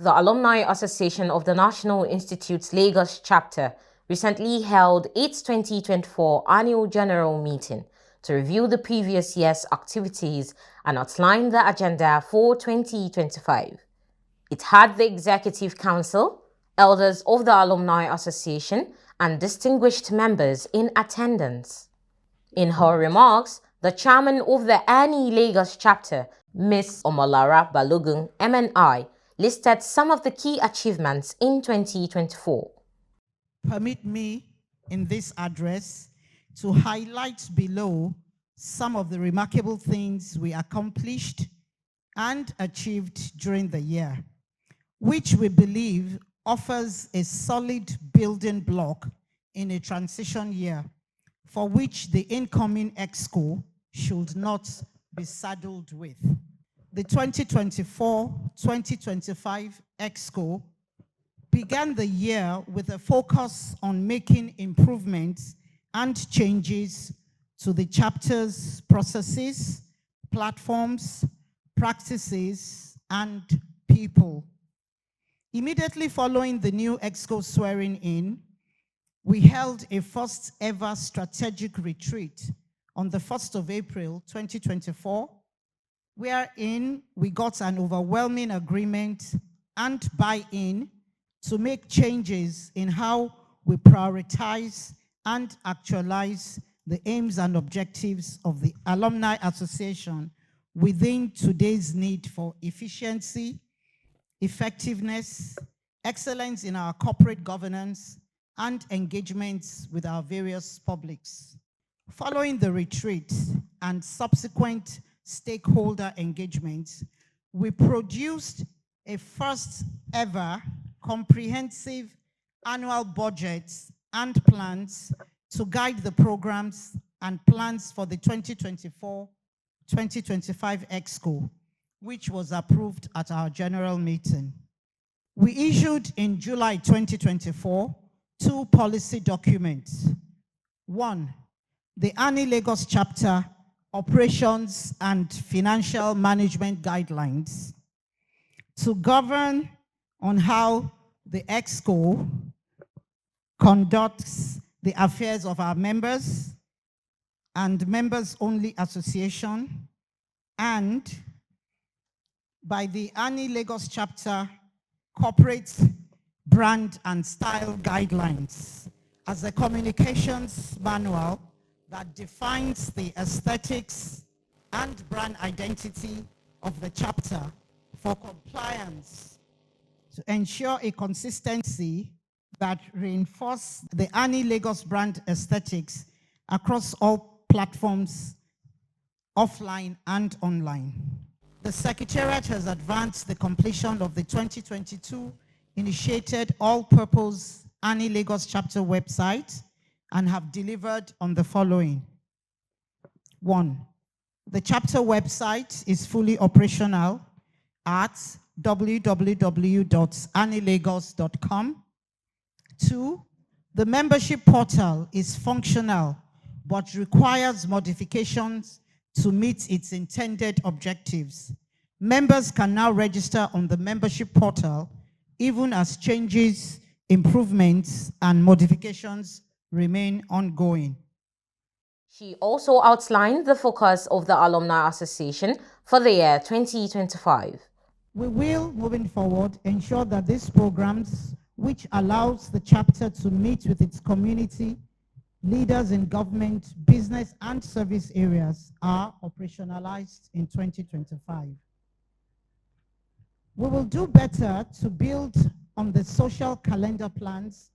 the Alumni Association of the National Institute's Lagos chapter recently held its 2024 annual general meeting to review the previous year's activities and outline the agenda for 2025. It had the Executive Council, elders of the Alumni Association, and distinguished members in attendance. In her remarks, the chairman of the AANI Lagos chapter, Ms. Omolara Balogun, MNI, listed some of the key achievements in 2024. Permit me, in this address, to highlight below some of the remarkable things we accomplished and achieved during the year, which we believe offers a solid building block in a transition year for which the incoming EXCO should not be saddled with. The 2024-2025 EXCO began the year with a focus on making improvements and changes to the chapter's processes, platforms, practices, and people. Immediately following the new EXCO swearing in, we held a first ever strategic retreat on the 1st of April 2024, wherein we got an overwhelming agreement and buy-in to make changes in how we prioritize and actualize the aims and objectives of the Alumni Association within today's need for efficiency, effectiveness, excellence in our corporate governance, and engagements with our various publics. Following the retreat and subsequent stakeholder engagements, we produced a first ever comprehensive annual budget and plans to guide the programs and plans for the 2024-2025 EXCO, which was approved at our general meeting. We issued in July 2024 two policy documents. One, the AANI Lagos chapter operations and financial management guidelines to govern on how the EXCO conducts the affairs of our members and members-only association, and by the AANI Lagos chapter corporate brand and style guidelines as a communications manual that defines the aesthetics and brand identity of the chapter for compliance to ensure a consistency that reinforce the AANI Lagos brand aesthetics across all platforms, offline and online. The Secretariat has advanced the completion of the 2022 initiated all-purpose AANI Lagos chapter website and have delivered on the following. One, the chapter website is fully operational at www.anilagos.com. Two, the membership portal is functional but requires modifications to meet its intended objectives. Members can now register on the membership portal even as changes, improvements, and modifications remain ongoing. She also outlined the focus of the Alumni Association for the year 2025. We will, moving forward, ensure that these programs, which allows the chapter to meet with its community, leaders in government, business, and service areas, are operationalized in 2025. We will do better to build on the social calendar plans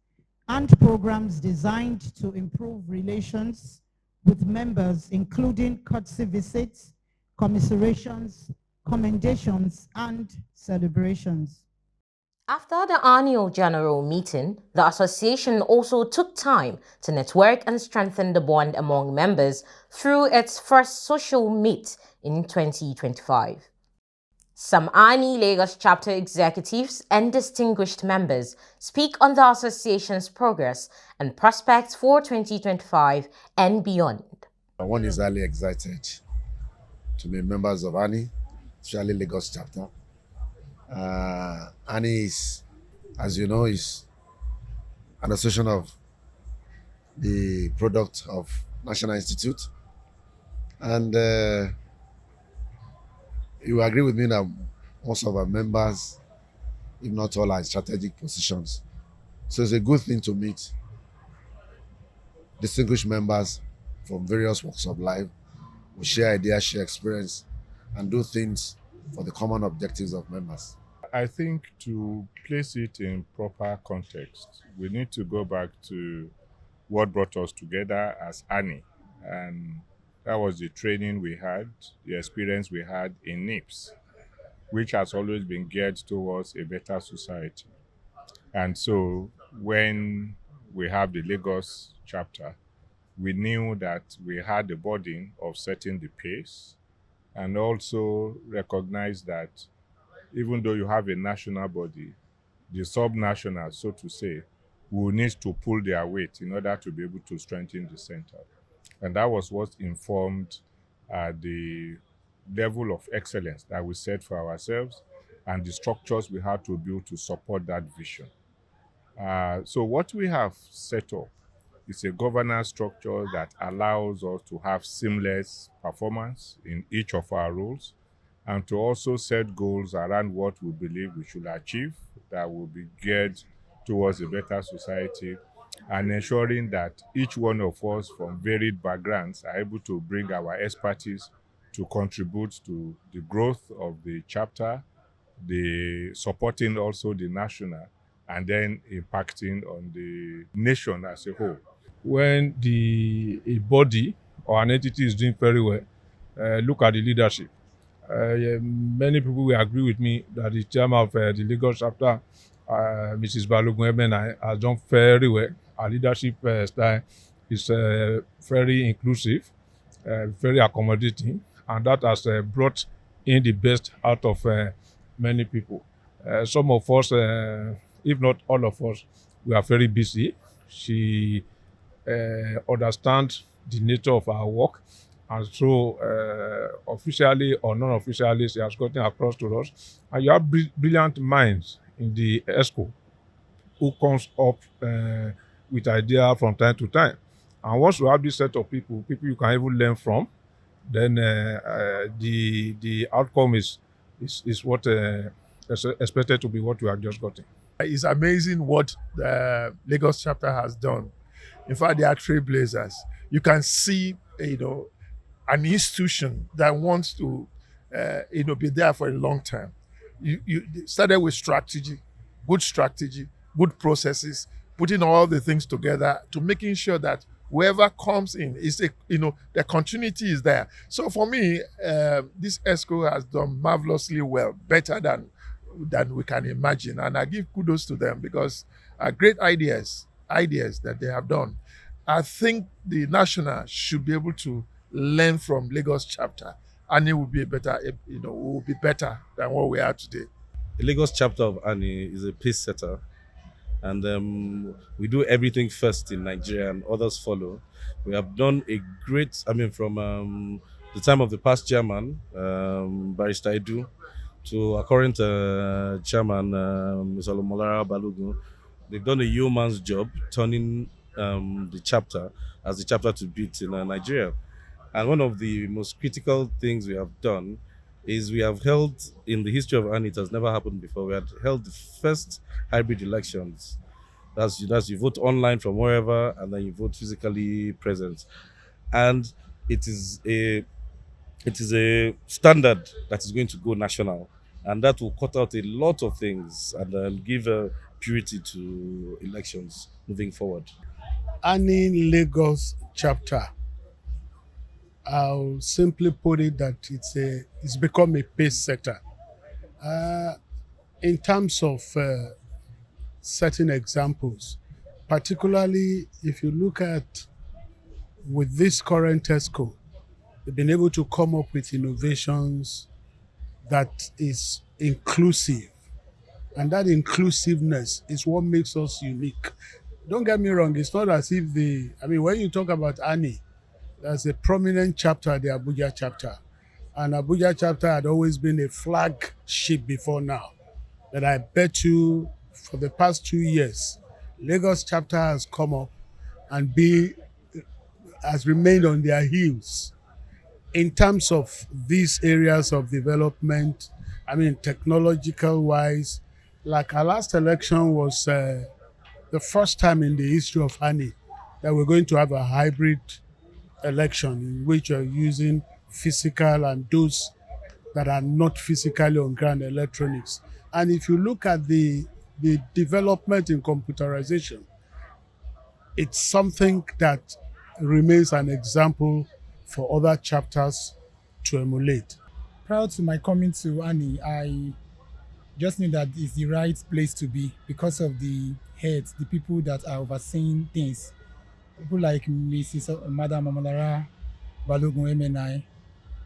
and programs designed to improve relations with members, including courtesy visits, commiserations, commendations, and celebrations. After the annual general meeting, the association also took time to network and strengthen the bond among members through its first social meet in 2025. Some AANI Lagos chapter executives and distinguished members speak on the association's progress and prospects for 2025 and beyond. One is highly excited to be members of AANI, especially Lagos chapter. AANI is, as you know, is an association of the product of National Institute. And you agree with me that most of our members, if not all, are in strategic positions. So it's a good thing to meet distinguished members from various walks of life who share ideas, share experience, and do things for the common objectives of members. I think to place it in proper context, we need to go back to what brought us together as ANI. And that was the training we had, the experience we had in NIPS, which has always been geared towards a better society. And so when we have the Lagos chapter, we knew that we had the burden of setting the pace and also recognize that even though you have a national body, the sub-nationals, so to say, will need to pull their weight in order to be able to strengthen the center. And that was what informed the level of excellence that we set for ourselves and the structures we had to build to support that vision. So what we have set up is a governance structure that allows us to have seamless performance in each of our roles and to also set goals around what we believe we should achieve that will be geared towards a better society and ensuring that each one of us from varied backgrounds are able to bring our expertise to contribute to the growth of the chapter, the supporting also the national, and then impacting on the nation as a whole. When a body or an entity is doing very well, look at the leadership. Yeah, many people will agree with me that the chairman of the Lagos chapter, Mrs. Balogun Ebena, has done very well. Our leadership style is very inclusive, very accommodating, and that has brought in the best out of many people. Some of us, if not all of us, we are very busy. She understands the nature of our work, and so officially or non-officially, she has gotten across to us. And you have brilliant minds in the ESCO who comes up with ideas from time to time. And once you have this set of people you can even learn from, then the outcome is what is expected to be what we have just gotten. It's amazing what the Lagos chapter has done. In fact, they are trailblazers. You can see, an institution that wants to, be there for a long time. You started with strategy, good processes, putting all the things together to making sure that whoever comes in the continuity is there. So for me, this ESCO has done marvelously well, better than we can imagine, and I give kudos to them because great ideas that they have done. I think the national should be able to learn from Lagos chapter, and it will be better. Will be better than what we are today. The Lagos chapter of ANI is a pace setter, and we do everything first in Nigeria, and others follow. We have done a great, from the time of the past chairman, Barrister Edu, to our current chairman, Mr. Molara Balogun. They've done a yeoman's job turning the chapter as the chapter to beat in Nigeria. And one of the most critical things we have done is we have held, in the history of ANI, it has never happened before, we had held the first hybrid elections. That's you vote online from wherever, and then you vote physically present. And it is a standard that is going to go national, and that will cut out a lot of things and give purity to elections moving forward. ANI Lagos chapter, I'll simply put it that it's become a pace setter. In terms of certain examples, particularly if you look at with this current ESCO, they've been able to come up with innovations that is inclusive. And that inclusiveness is what makes us unique. Don't get me wrong, it's not as if when you talk about ANI, there's a prominent chapter, the Abuja chapter. And Abuja chapter had always been a flagship before now. that I bet you for the past 2 years, Lagos chapter has come up and has remained on their heels in terms of these areas of development. I mean, technological wise, like our last election was the first time in the history of AANI that we're going to have a hybrid election in which you're using physical and those that are not physically on ground electronics. And if you look at the development in computerization, it's something that remains an example for other chapters to emulate. Prior to my coming to ANI, I just knew that it's the right place to be because of the heads, the people that are overseeing things. People like Madam Amalara Balogun MNI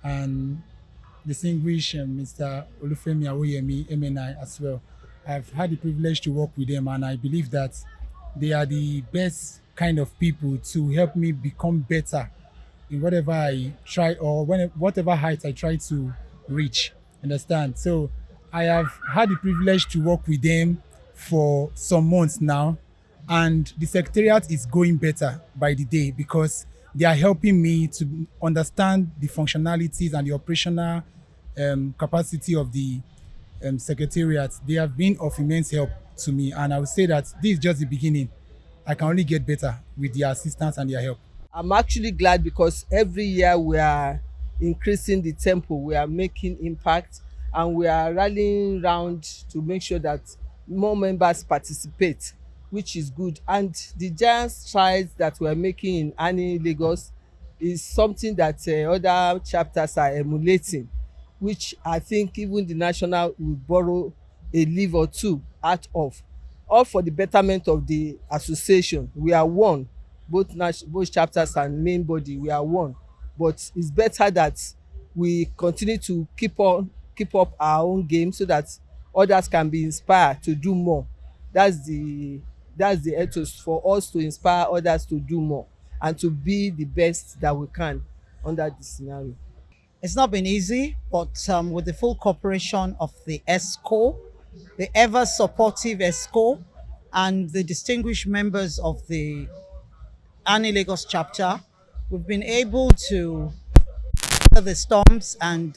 and distinguished Mr. Olufemi Awoyemi MNI as well. I've had the privilege to work with them, and I believe that they are the best kind of people to help me become better in whatever I try or whatever height I try to reach. Understand? So I have had the privilege to work with them for some months now, and the secretariat is going better by the day because they are helping me to understand the functionalities and the operational capacity of the secretariat. They have been of immense help to me, and I would say that this is just the beginning. I can only get better with their assistance and their help. I'm actually glad because every year we are increasing the tempo, we are making impact, and we are rallying round to make sure that more members participate, which is good. And the giant strides that we are making in ANI Lagos is something that other chapters are emulating, which I think even the national will borrow a leaf or two out of, all for the betterment of the association. We are one, both chapters and main body, we are one. But it's better that we continue to keep up our own game so that others can be inspired to do more. That's the ethos, for us to inspire others to do more and to be the best that we can under this scenario. It's not been easy, but with the full cooperation of the ESCO, the ever supportive ESCO, and the distinguished members of the ANI Lagos chapter, we've been able to weather the storms and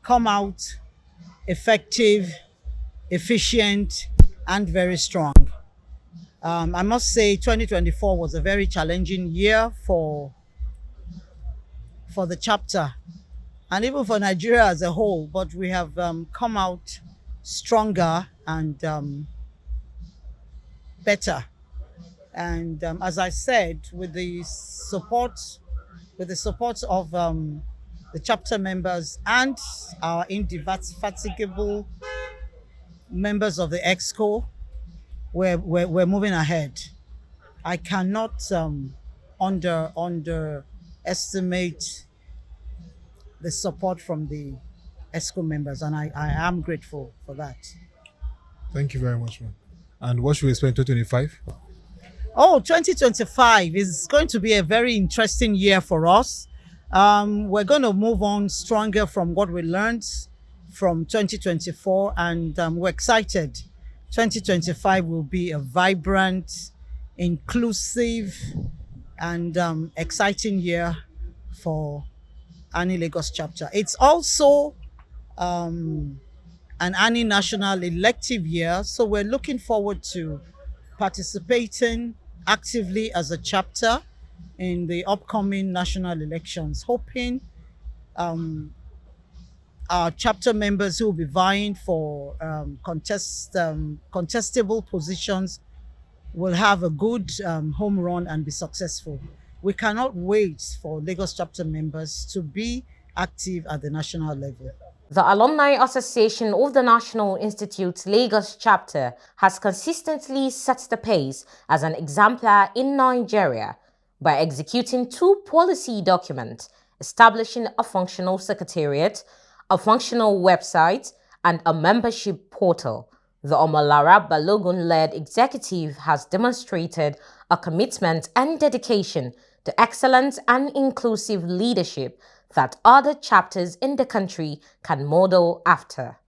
come out effective, efficient, and very strong. I must say 2024 was a very challenging year for the chapter and even for Nigeria as a whole, but we have come out stronger and better. And as I said, with the support of the chapter members and our indefatigable members of the EXCO, we're moving ahead. I cannot underestimate the support from the ESCO members, and I am grateful for that. Thank you very much, man. And what should we expect in 2025? Oh, 2025 is going to be a very interesting year for us. We're going to move on stronger from what we learned from 2024, and we're excited. 2025 will be a vibrant, inclusive, and exciting year for ANI Lagos chapter. It's also an ANI national elective year, so we're looking forward to participating actively as a chapter in the upcoming national elections, hoping our chapter members who will be vying for contestable positions will have a good home run and be successful. We cannot wait for Lagos chapter members to be active at the national level. The Alumni Association of the National Institute's Lagos chapter has consistently set the pace as an exemplar in Nigeria by executing 2 policy documents, establishing a functional secretariat, a functional website, and a membership portal. The Omolara Balogun-led executive has demonstrated a commitment and dedication to excellence and inclusive leadership that other chapters in the country can model after.